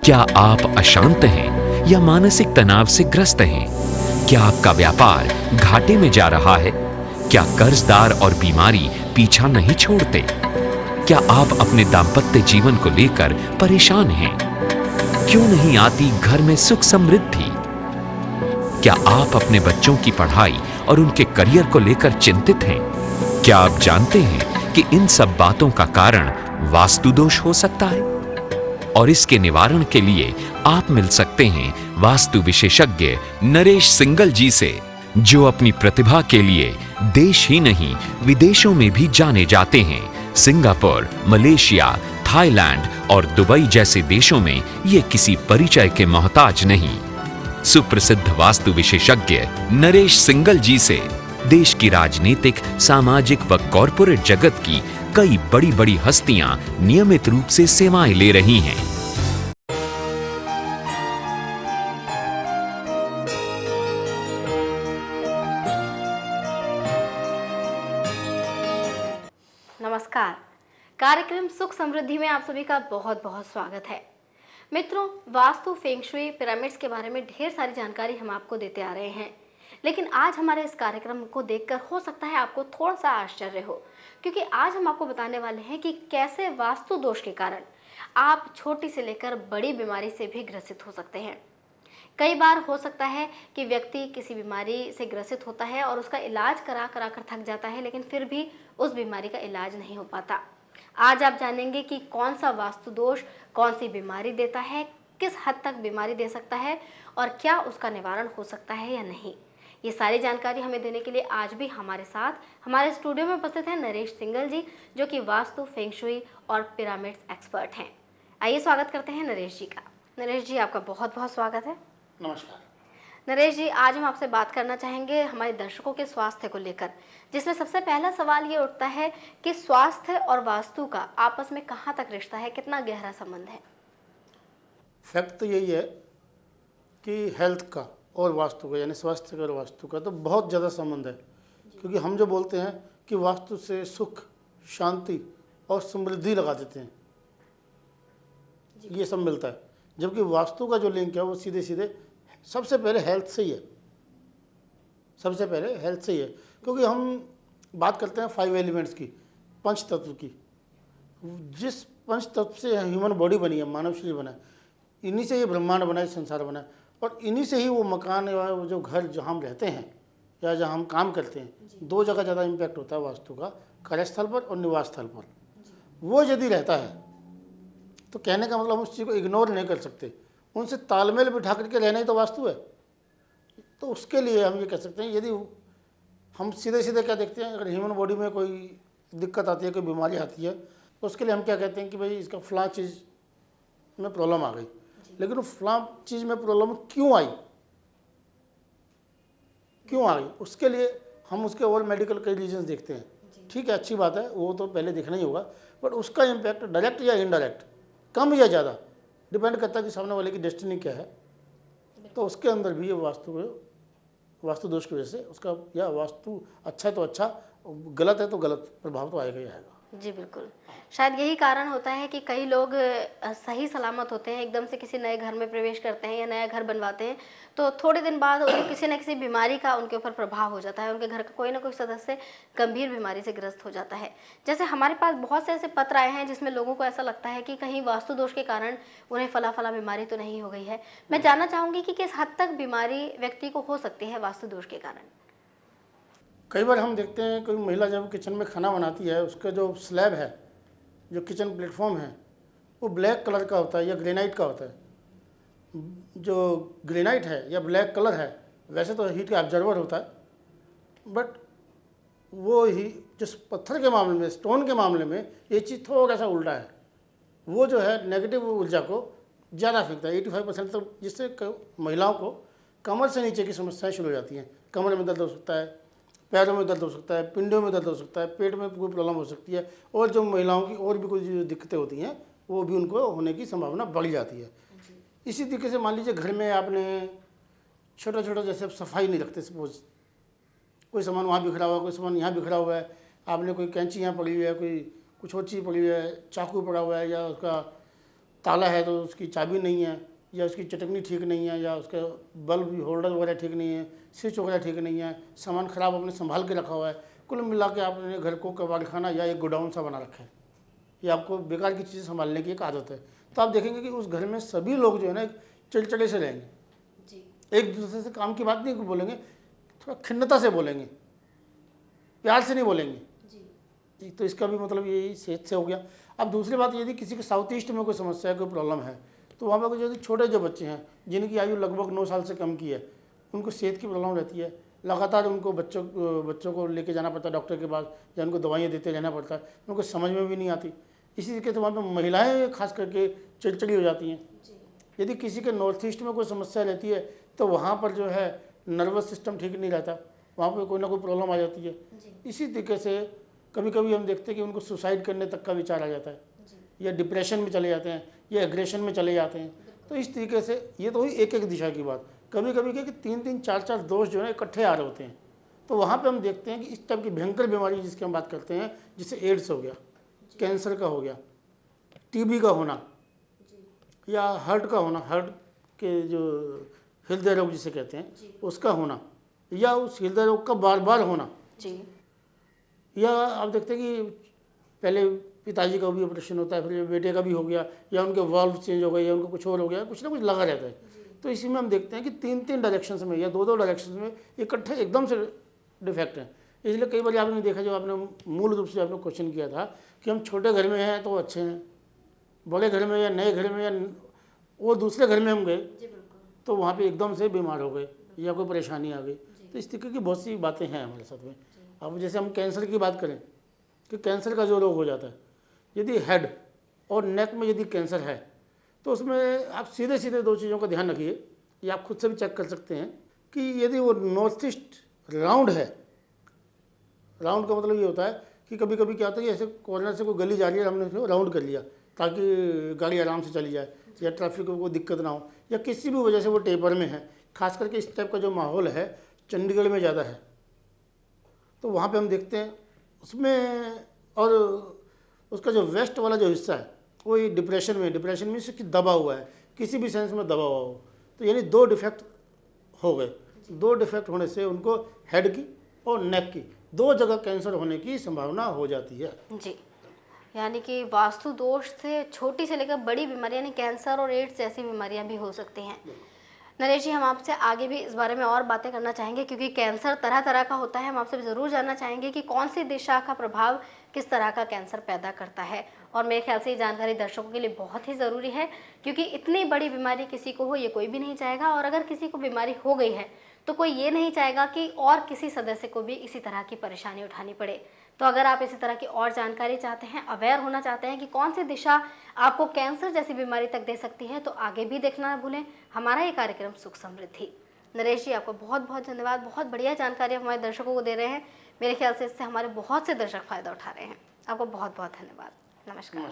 क्या आप अशांत हैं या मानसिक तनाव से ग्रस्त हैं? क्या आपका व्यापार घाटे में जा रहा है? क्या कर्जदार और बीमारी पीछा नहीं छोड़ते? क्या आप अपने दाम्पत्य जीवन को लेकर परेशान हैं? क्यों नहीं आती घर में सुख समृद्धि? क्या आप अपने बच्चों की पढ़ाई और उनके करियर को लेकर चिंतित हैं? क्या आप जानते हैं कि इन सब बातों का कारण वास्तु दोष हो सकता है? और इसके निवारण के लिए आप मिल सकते हैं वास्तु विशेषज्ञ नरेश सिंगल जी से, जो अपनी प्रतिभा के लिए देश ही नहीं विदेशों में भी जाने जाते हैं। सिंगापुर, मलेशिया, थाईलैंड और दुबई जैसे देशों में ये किसी परिचय के मोहताज नहीं। सुप्रसिद्ध वास्तु विशेषज्ञ नरेश सिंगल जी से देश की राजनीतिक, सामाजिक व कॉरपोरेट जगत की कई बड़ी बड़ी हस्तियां नियमित रूप से सेवाएं ले रही हैं। नमस्कार। कार्यक्रम सुख समृद्धि में आप सभी का बहुत बहुत स्वागत है। मित्रों, वास्तु, फेंग शुई, पिरामिड्स के बारे में ढेर सारी जानकारी हम आपको देते आ रहे हैं, लेकिन आज हमारे इस कार्यक्रम को देखकर हो सकता है आपको थोड़ा सा आश्चर्य हो, क्योंकि आज हम आपको बताने वाले हैं कि कैसे वास्तु दोष के कारण आप छोटी से लेकर बड़ी बीमारी से भी ग्रसित हो सकते हैं। कई बार हो सकता है कि व्यक्ति किसी बीमारी से ग्रसित होता है और उसका इलाज करा कर थक जाता है, लेकिन फिर भी उस बीमारी का इलाज नहीं हो पाता। आज आप जानेंगे कि कौन सा वास्तु दोष कौन सी बीमारी देता है, किस हद तक बीमारी दे सकता है और क्या उसका निवारण हो सकता है या नहीं। ये सारी जानकारी हमें देने के लिए आज भी हमारे साथ हमारे स्टूडियो में उपस्थित हैं नरेश सिंगल जी, जो कि वास्तु, फेंग शुई और पिरामिड्स एक्सपर्ट हैं। आइए स्वागत करते हैं नरेश जी का। नरेश जी, आपका बहुत बहुत स्वागत है। नमस्कार नरेश जी, आज हम आपसे बात करना चाहेंगे हमारे दर्शकों के स्वास्थ्य को लेकर, जिसमें सबसे पहला सवाल ये उठता है कि स्वास्थ्य और वास्तु का आपस में कहाँ तक रिश्ता है, कितना गहरा संबंध है? फैक्ट तो यही है कि हेल्थ का और वास्तु का, यानी स्वास्थ्य का और वास्तु का तो बहुत ज़्यादा संबंध है, क्योंकि हम जो बोलते हैं कि वास्तु से सुख, शांति और समृद्धि लगा देते हैं, ये सब मिलता है। जबकि वास्तु का जो लिंक है वो सीधे सीधे सबसे पहले हेल्थ से ही है, सबसे पहले हेल्थ से ही है। क्योंकि हम बात करते हैं 5 एलिमेंट्स की, पंच तत्व की। जिस पंच तत्व से ह्यूमन बॉडी बनी है, मानव शरीर बना है, इन्हीं से ये ब्रह्मांड बना है, संसार बना है, और इन्हीं से ही वो मकान या वो जो घर जहाँ हम रहते हैं या जहाँ हम काम करते हैं, दो जगह ज़्यादा इम्पैक्ट होता है वास्तु का, कार्यस्थल पर और निवास स्थल पर। वो यदि रहता है तो कहने का मतलब हम उस चीज़ को इग्नोर नहीं कर सकते, उनसे तालमेल बिठा करके रहना ही तो वास्तु है। तो उसके लिए हम ये कह सकते हैं, यदि हम सीधे सीधे क्या देखते हैं, अगर ह्यूमन बॉडी में कोई दिक्कत आती है, कोई बीमारी आती है, तो उसके लिए हम क्या कहते हैं कि भाई इसका फलां चीज़ में प्रॉब्लम आ गई। लेकिन वो फलां चीज़ में प्रॉब्लम क्यों आई, उसके लिए हम उसके और मेडिकल कई रीजन्स देखते हैं। ठीक है, अच्छी बात है, वो तो पहले देखना ही होगा, बट उसका इम्पैक्ट डायरेक्ट या इनडायरेक्ट, कम या ज़्यादा, डिपेंड करता है कि सामने वाले की डेस्टिनी क्या है। तो उसके अंदर भी ये वास्तु दोष की वजह से उसका, या वास्तु अच्छा है तो अच्छा, गलत है तो गलत प्रभाव तो आएगा ही आएगा। जी बिल्कुल, शायद यही कारण होता है कि कई लोग सही सलामत होते हैं, एकदम से किसी नए घर में प्रवेश करते हैं या नया घर बनवाते हैं, तो थोड़े दिन बाद उन्हें किसी न किसी बीमारी का उनके ऊपर प्रभाव हो जाता है, उनके घर का कोई ना कोई सदस्य गंभीर बीमारी से ग्रस्त हो जाता है। जैसे हमारे पास बहुत से ऐसे पत्र आए हैं जिसमें लोगों को ऐसा लगता है कि कहीं वास्तु दोष के कारण उन्हें फला बीमारी तो नहीं हो गई है। मैं जानना चाहूँगी कि किस हद तक बीमारी व्यक्ति को हो सकती है वास्तु दोष के कारण? कई बार हम देखते हैं कोई महिला जब किचन में खाना बनाती है, उसका जो स्लैब है, जो किचन प्लेटफॉर्म है, वो ब्लैक कलर का होता है या ग्रेनाइट का होता है। जो ग्रेनाइट है या ब्लैक कलर है, वैसे तो हीट का ऑब्जर्वर होता है, बट वो ही जिस पत्थर के मामले में, स्टोन के मामले में ये चीज़ थोड़ा सा उल्टा है। वो जो है नेगेटिव ऊर्जा को ज़्यादा फेंकता है, 85% तक, जिससे महिलाओं को कमर से नीचे की समस्याएँ शुरू हो जाती हैं। कमर में दर्द हो सकता है, पैरों में दर्द हो सकता है, पिंडों में दर्द हो सकता है, पेट में कोई प्रॉब्लम हो सकती है, और जो महिलाओं की और भी कोई जो दिक्कतें होती हैं वो भी उनको होने की संभावना बढ़ जाती है। इसी तरीके से मान लीजिए घर में आपने छोटा छोटा, जैसे सफाई नहीं रखते, सपोज कोई सामान वहाँ बिखरा हुआ है, कोई सामान यहाँ बिखरा हुआ है, आपने कोई कैंची यहाँ पड़ी हुई है, कोई कुछ और चीज़ पड़ी हुई है, चाकू पड़ा हुआ है, या उसका ताला है तो उसकी चाबी नहीं है, या उसकी चटकनी ठीक नहीं है, या उसका बल्ब होल्डर वगैरह ठीक नहीं है, स्विच वगैरह ठीक नहीं है, सामान ख़राब आपने संभाल के रखा हुआ है, कुल मिला के आपने घर को कबाड़खाना या एक गोडाउन सा बना रखा है। ये आपको बेकार की चीज़ें संभालने की एक आदत है। तो आप देखेंगे कि उस घर में सभी लोग जो है ना चिड़चिड़े से रहेंगे जी। एक दूसरे से काम की बात नहीं बोलेंगे, थोड़ा खिन्नता से बोलेंगे, प्यार से नहीं बोलेंगे जी। तो इसका भी मतलब यही सेहत से हो गया। अब दूसरी बात यदि किसी के साउथ ईस्ट में कोई समस्या है, कोई प्रॉब्लम है, तो वहाँ पर जो छोटे जो बच्चे हैं जिनकी आयु लगभग 9 साल से कम की है, उनको सेहत की प्रॉब्लम रहती है, लगातार उनको बच्चों को लेके जाना पड़ता है डॉक्टर के पास, या उनको दवाइयाँ देते रहना पड़ता है, उनको समझ में भी नहीं आती। इसी तरीके से वहाँ पर महिलाएँ खास करके चिड़चिड़ी हो जाती हैं। यदि किसी के नॉर्थ ईस्ट में कोई समस्या रहती है तो वहाँ पर जो है नर्वस सिस्टम ठीक नहीं रहता, वहाँ पर कोई ना कोई प्रॉब्लम आ जाती है। इसी तरीके से कभी कभी हम देखते हैं कि उनको सुसाइड करने तक का विचार आ जाता है, या डिप्रेशन में चले जाते हैं, या एग्रेशन में चले जाते हैं। तो इस तरीके से ये तो हुई एक एक दिशा की बात। कभी कभी क्या कि 3-3, 4-4 दोष जो है इकट्ठे आ रहे होते हैं, तो वहाँ पे हम देखते हैं कि इस टाइप की भयंकर बीमारी जिसकी हम बात करते हैं, जिससे एड्स हो गया, कैंसर का हो गया, टीबी का होना, या हार्ट का होना, हार्ट के जो हृदय रोग जिसे कहते हैं उसका होना, या उस हृदय रोग का बार बार होना जी। या आप देखते हैं कि पहले पिताजी का भी ऑपरेशन होता है, फिर बेटे का भी हो गया, या उनके वाल्व चेंज हो गए, या उनको कुछ और हो गया, कुछ ना कुछ लगा रहता है। तो इसी में हम देखते हैं कि 3-3 डायरेक्शंस में या 2-2 डायरेक्शंस में इकट्ठे एकदम से डिफेक्ट हैं। इसलिए कई बार आपने देखा, जो आपने मूल रूप से आपने क्वेश्चन किया था कि हम छोटे घर में हैं तो अच्छे हैं, बड़े घर में या नए घर में या वो दूसरे घर में हम गए तो वहाँ पे एकदम से बीमार हो गए या कोई परेशानी आ गई। तो इस तरीके की बहुत सी बातें हैं हमारे साथ में। अब जैसे हम कैंसर की बात करें कि कैंसर का जो रोग हो जाता है, यदि हेड और नेक में यदि कैंसर है तो उसमें आप सीधे सीधे 2 चीज़ों का ध्यान रखिए, ये आप खुद से भी चेक कर सकते हैं कि यदि वो नॉर्थ ईस्ट राउंड है, राउंड का मतलब ये होता है कि कभी कभी क्या होता है कि ऐसे कॉर्नर से कोई गली जा रही है, हमने उसको राउंड कर लिया ताकि गाड़ी आराम से चली जाए, या ट्रैफिक को कोई दिक्कत ना हो, या किसी भी वजह से वो टेपर में है। खास करके इस टाइप का जो माहौल है चंडीगढ़ में ज़्यादा है, तो वहाँ पे हम देखते हैं उसमें, और उसका जो वेस्ट वाला जो हिस्सा है वो ये डिप्रेशन में कि दबा हुआ है, किसी भी सेंस में दबा हुआ हो। तो यानी 2 डिफेक्ट हो गए। 2 डिफेक्ट होने से उनको हेड की और नेक की 2 जगह कैंसर होने की संभावना हो जाती है। जी, यानी कि वास्तु दोष से छोटी से लेकर बड़ी बीमारियां, यानी कैंसर और एड्स जैसी बीमारियां भी हो सकती हैं। नरेश जी, हम आपसे आगे भी इस बारे में और बातें करना चाहेंगे, क्योंकि कैंसर तरह तरह का होता है। हम आपसे ज़रूर जानना चाहेंगे कि कौन सी दिशा का प्रभाव किस तरह का कैंसर पैदा करता है। और मेरे ख्याल से ये जानकारी दर्शकों के लिए बहुत ही ज़रूरी है, क्योंकि इतनी बड़ी बीमारी किसी को हो ये कोई भी नहीं चाहेगा, और अगर किसी को बीमारी हो गई है तो कोई ये नहीं चाहेगा कि और किसी सदस्य को भी इसी तरह की परेशानी उठानी पड़े। तो अगर आप इसी तरह की और जानकारी चाहते हैं, अवेयर होना चाहते हैं कि कौन सी दिशा आपको कैंसर जैसी बीमारी तक दे सकती है, तो आगे भी देखना ना भूलें हमारा ये कार्यक्रम सुख समृद्धि। नरेश जी, आपको बहुत बहुत धन्यवाद। बहुत बढ़िया जानकारी हमारे दर्शकों को दे रहे हैं। मेरे ख्याल से इससे हमारे बहुत से दर्शक फ़ायदा उठा रहे हैं। आपको बहुत बहुत धन्यवाद। नमस्कार।